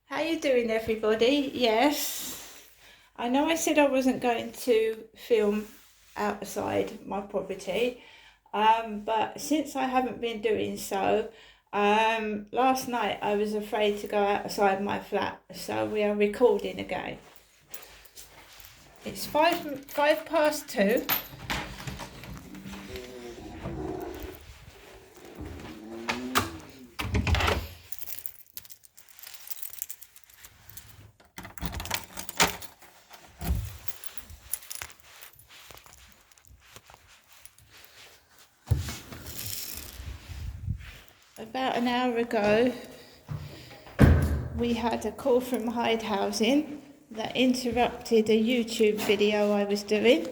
How you doing, everybody? Yes, I know I said I wasn't going to film outside my property, but since I haven't been doing so, last night I was afraid to go outside my flat, so we are recording again. It's five past 2. About an hour ago, we had a call from Hyde Housing that interrupted a YouTube video I was doing.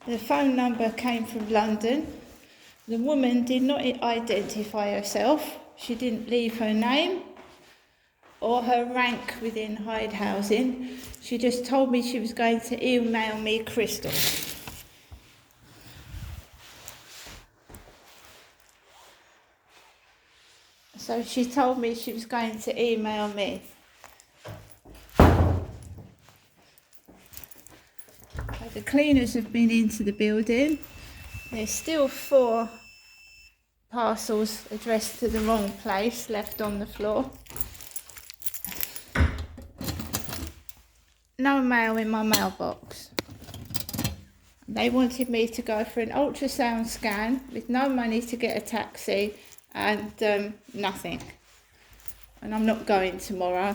The phone number came from London. The woman did not identify herself. She didn't leave her name or her rank within Hyde Housing. She just told me she was going to email me Crystal. So she told me she was going to email me. The cleaners have been into the building. There's still 4 parcels addressed to the wrong place left on the floor. No mail in my mailbox. They wanted me to go for an ultrasound scan with no money to get a taxi and nothing. And I'm not going tomorrow.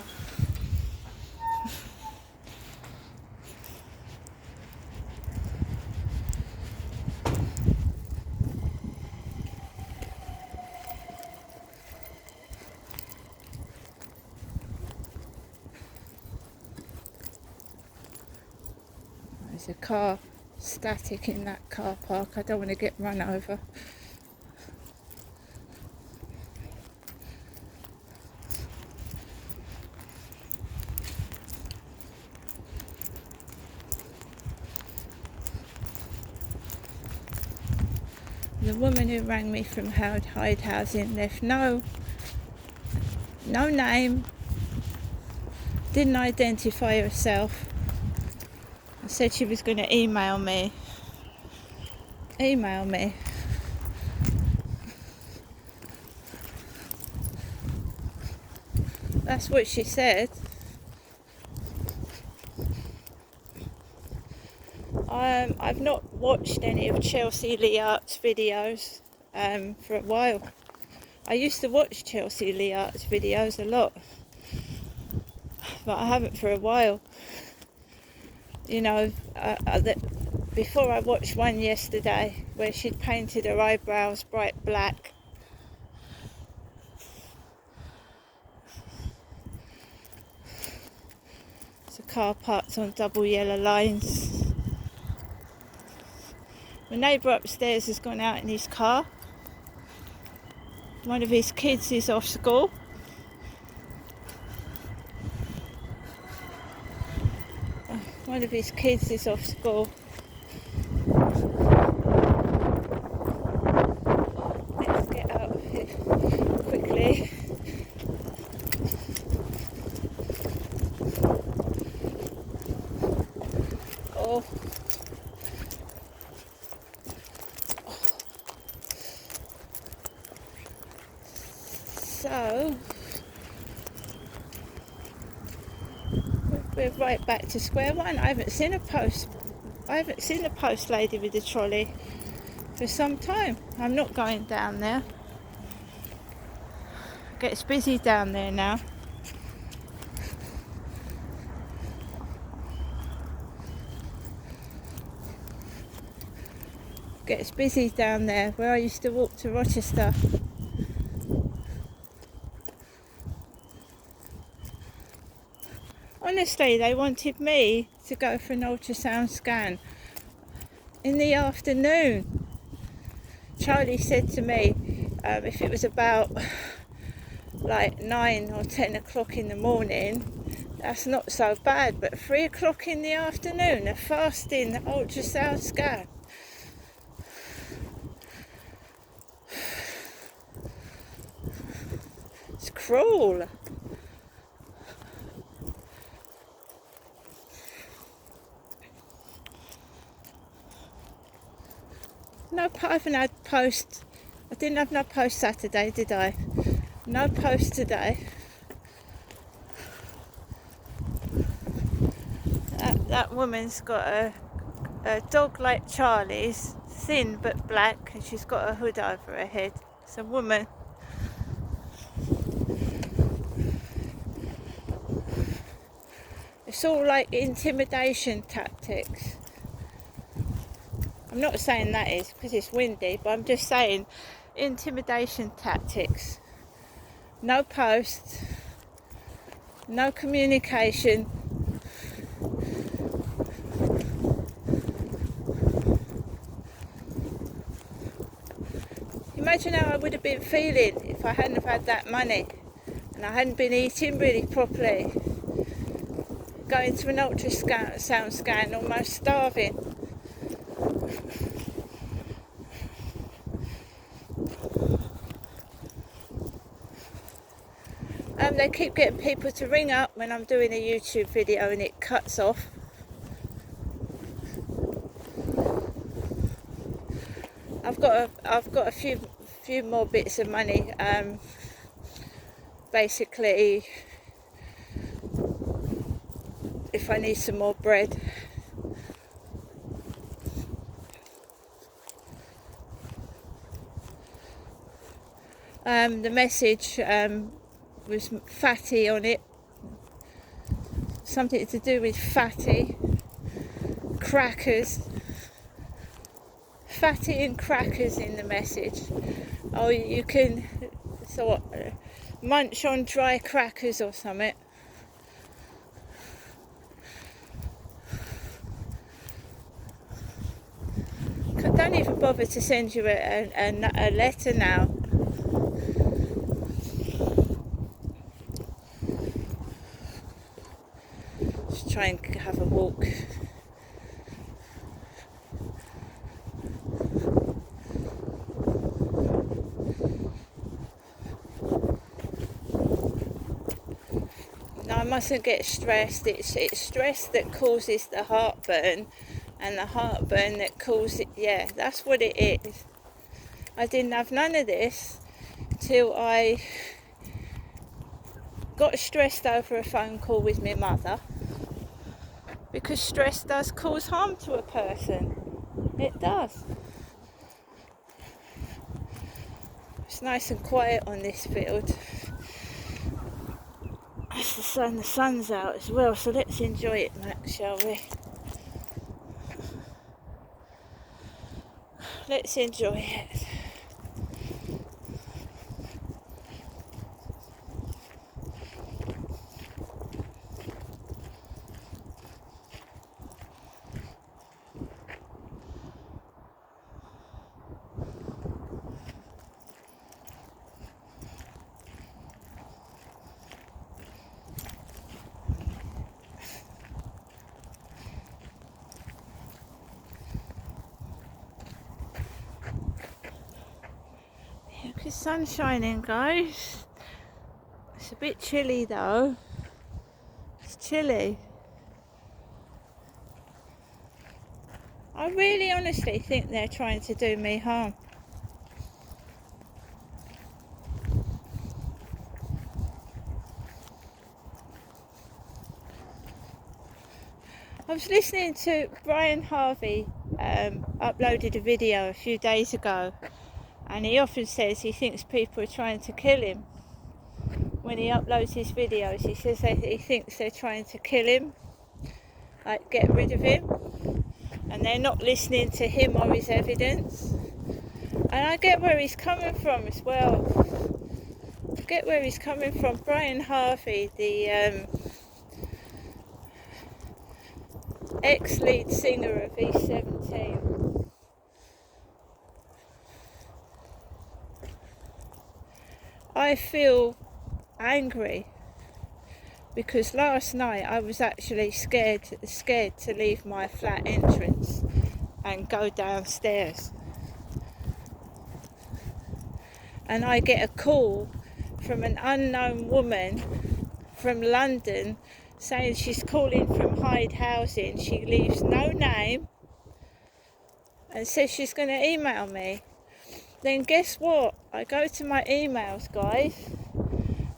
There's a car static in that car park. I don't want to get run over. The woman who rang me from Hyde Housing left no name, didn't identify herself, and said she was going to email me. That's what she said. I've not watched any of Chelsea Leart's videos for a while. I used to watch Chelsea Leart's videos a lot, but I haven't for a while. You know, before I watched one yesterday where she'd painted her eyebrows bright black. It's a car parked on double yellow lines. My neighbour upstairs has gone out in his car. One of his kids is off school. Let's get out of here quickly. Oh. So we're right back to square one. I haven't seen a post lady with a trolley for some time. I'm not going down there. It gets busy down there now. Gets busy down there where I used to walk to Rochester. Honestly, they wanted me to go for an ultrasound scan in the afternoon. Charlie said to me, if it was about like 9 or 10 o'clock in the morning, that's not so bad, but 3 o'clock in the afternoon, a fasting ultrasound scan. It's cruel. I haven't had post. I didn't have no post Saturday, did I? No post today. That woman's got a dog like Charlie's, thin but black, and she's got a hood over her head. It's a woman. It's all like intimidation tactics. I'm not saying that is because it's windy, but I'm just saying intimidation tactics. No posts, no communication. Imagine how I would have been feeling if I hadn't have had that money and I hadn't been eating really properly, going to an ultrasound scan, almost starving. They keep getting people to ring up when I'm doing a YouTube video and it cuts off. I've got a few more bits of money. Basically, if I need some more bread. The message was fatty on it, something to do with fatty crackers, fatty and crackers in the message. Oh, you can munch on dry crackers or something. Don't even bother to send you a letter now. Try and have a walk. No, I mustn't get stressed. It's stress that causes the heartburn, and the heartburn that causes it. Yeah, that's what it is. I didn't have none of this till I got stressed over a phone call with my mother. Because stress does cause harm to a person. It does. It's nice and quiet on this field. That's the sun. The sun's out as well, so let's enjoy it, Max, shall we? Let's enjoy it. The sun's shining, guys. It's a bit chilly though. It's chilly. I really honestly think they're trying to do me harm. I was listening to Brian Harvey uploaded a video a few days ago, and he often says he thinks people are trying to kill him. When he uploads his videos, he says that he thinks they're trying to kill him, like get rid of him, and they're not listening to him or his evidence. And I get where he's coming from as well. I get where he's coming from. Brian Harvey, the ex-lead singer of E17. I feel angry because last night I was actually scared to leave my flat entrance and go downstairs. And I get a call from an unknown woman from London saying she's calling from Hyde Housing. She leaves no name, and says she's going to email me. Then guess what? I go to my emails, guys,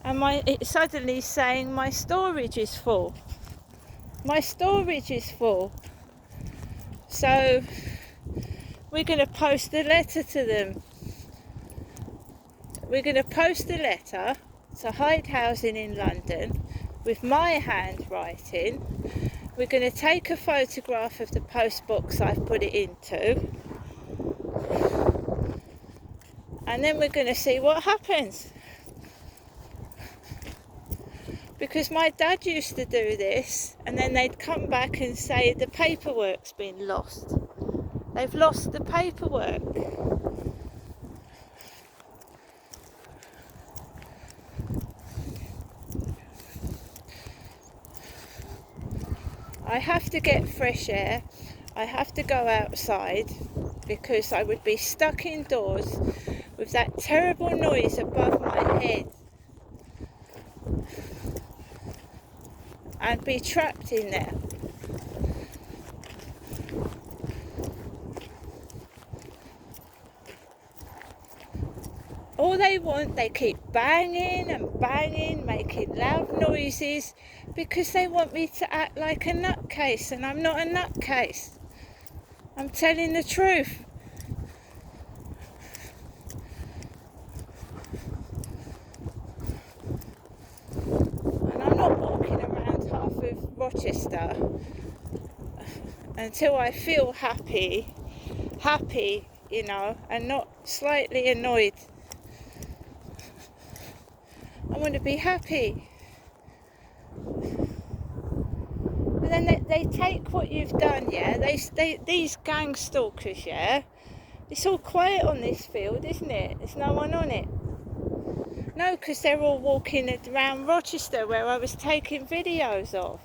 and it's suddenly saying my storage is full. My storage is full. So we're going to post a letter to them. We're going to post a letter to Hyde Housing in London with my handwriting. We're going to take a photograph of the post box I've put it into, and then we're going to see what happens. Because my dad used to do this, and then they'd come back and say the paperwork's been lost. They've lost the paperwork. I have to get fresh air. I have to go outside because I would be stuck indoors with that terrible noise above my head and be trapped in there. All they want, they keep banging and banging, making loud noises, because they want me to act like a nutcase, and I'm not a nutcase. I'm telling the truth. And I'm not walking around half of Rochester until I feel happy, you know, and not slightly annoyed. I want to be happy. But then they take what you've done, yeah? These gang stalkers, yeah? It's all quiet on this field, isn't it? There's no one on it. No, because they're all walking around Rochester where I was taking videos of.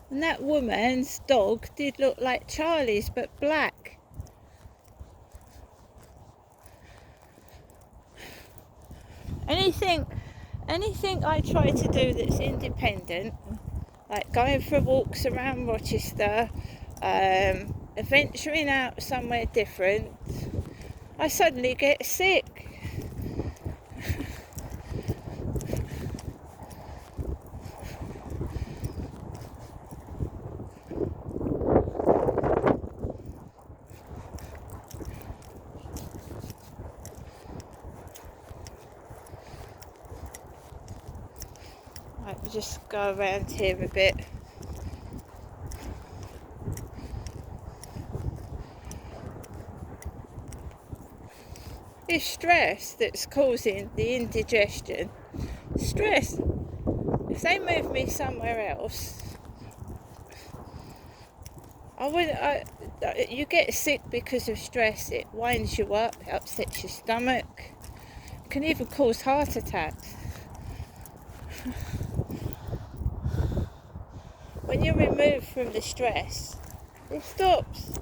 And that woman's dog did look like Charlie's, but black. Anything I try to do that's independent, like going for walks around Rochester, venturing out somewhere different, I suddenly get sick. Right, we'll just go around here a bit. It's stress that's causing the indigestion. Stress. If they move me somewhere else, you get sick because of stress. It winds you up, it upsets your stomach. It can even cause heart attacks. When you're removed from the stress, it stops.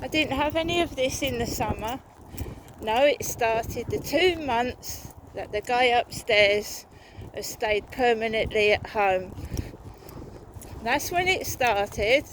I didn't have any of this in the summer. No, it started the 2 months that the guy upstairs has stayed permanently at home. That's when it started.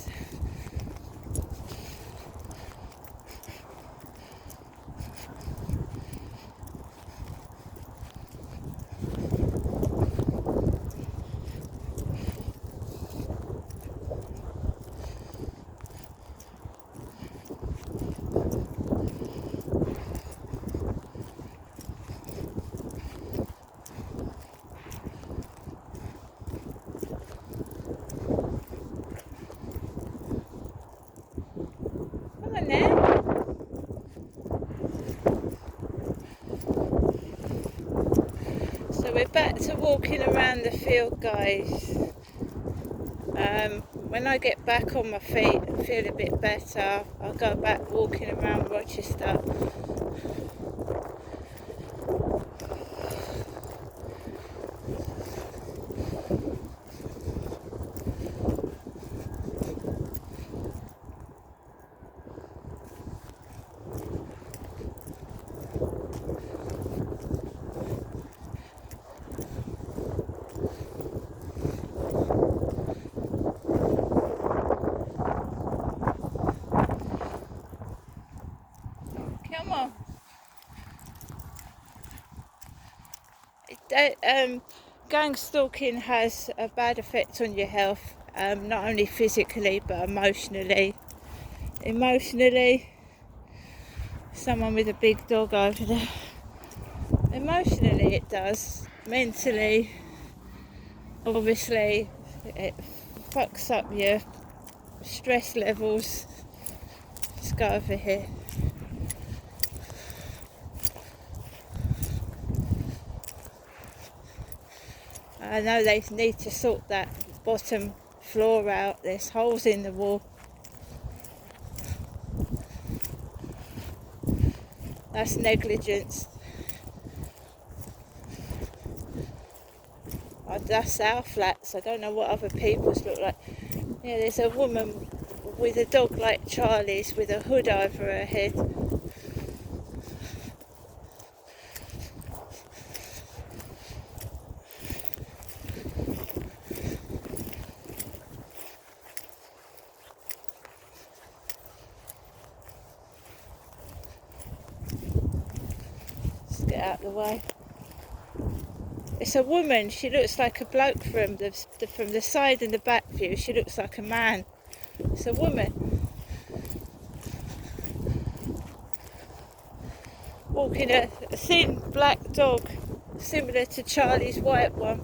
So we're back to walking around the field, guys. When I get back on my feet and feel a bit better, I'll go back walking around Rochester. Gang stalking has a bad effect on your health, not only physically but emotionally. Emotionally, someone with a big dog over there. Emotionally it does. Mentally, obviously, it fucks up your stress levels. Let's go over here. I know they need to sort that bottom floor out. There's holes in the wall. That's negligence. That's our flats. I don't know what other people's look like. Yeah, there's a woman with a dog like Charlie's with a hood over her head. Let's get out of the way. It's a woman. She looks like a bloke from the side and the back view. She looks like a man. It's a woman walking a thin black dog, similar to Charlie's white one.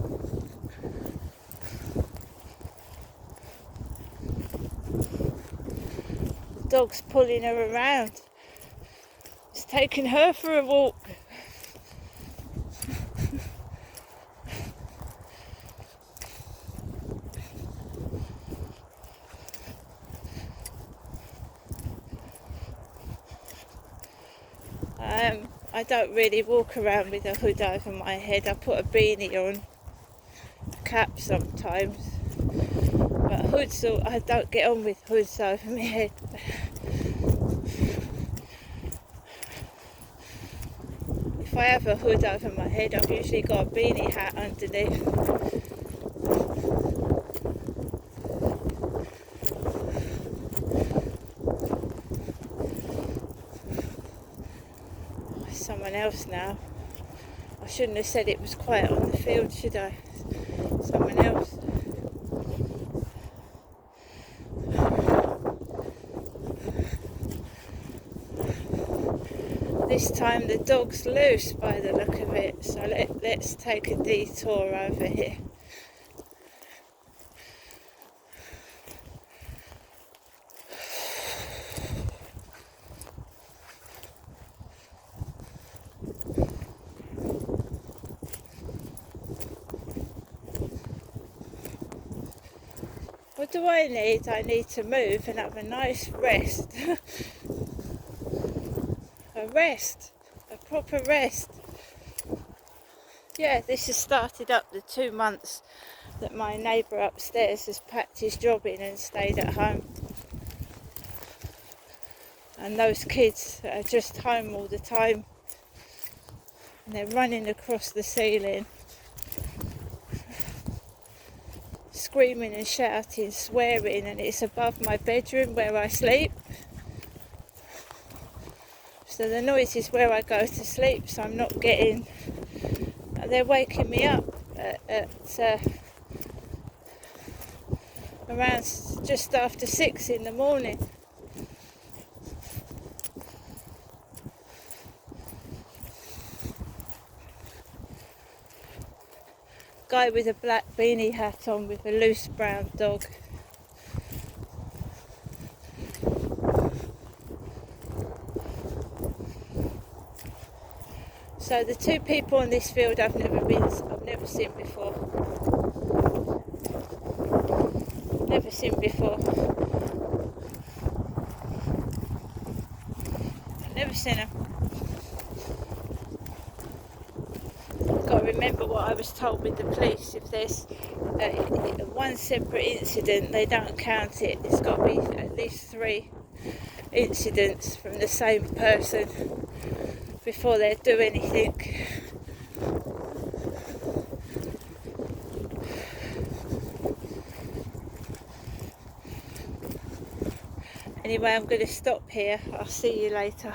The dog's pulling her around. It's taking her for a walk. I don't really walk around with a hood over my head. I put a beanie on, a cap sometimes, but hoods, I don't get on with hoods over my head. If I have a hood over my head, I've usually got a beanie hat underneath. Someone else now. I shouldn't have said it was quiet on the field, should I? Someone else. This time the dog's loose by the look of it, so let's take a detour over here. What do I need? I need to move and have a nice rest. A rest. A proper rest. Yeah, this has started up the 2 months that my neighbour upstairs has packed his job in and stayed at home. And those kids are just home all the time. And they're running across the ceiling, screaming and shouting, swearing, and it's above my bedroom where I sleep. So the noise is where I go to sleep, so I'm not getting... They're waking me up at around just after 6 in the morning. Guy with a black beanie hat on with a loose brown dog. So the two people on this field I've never seen before. Never seen before. Never seen them. Got to remember what I was told with the police. If there's one separate incident, they don't count it. It's got to be at least 3 incidents from the same person before they do anything. Anyway, I'm going to stop here. I'll see you later.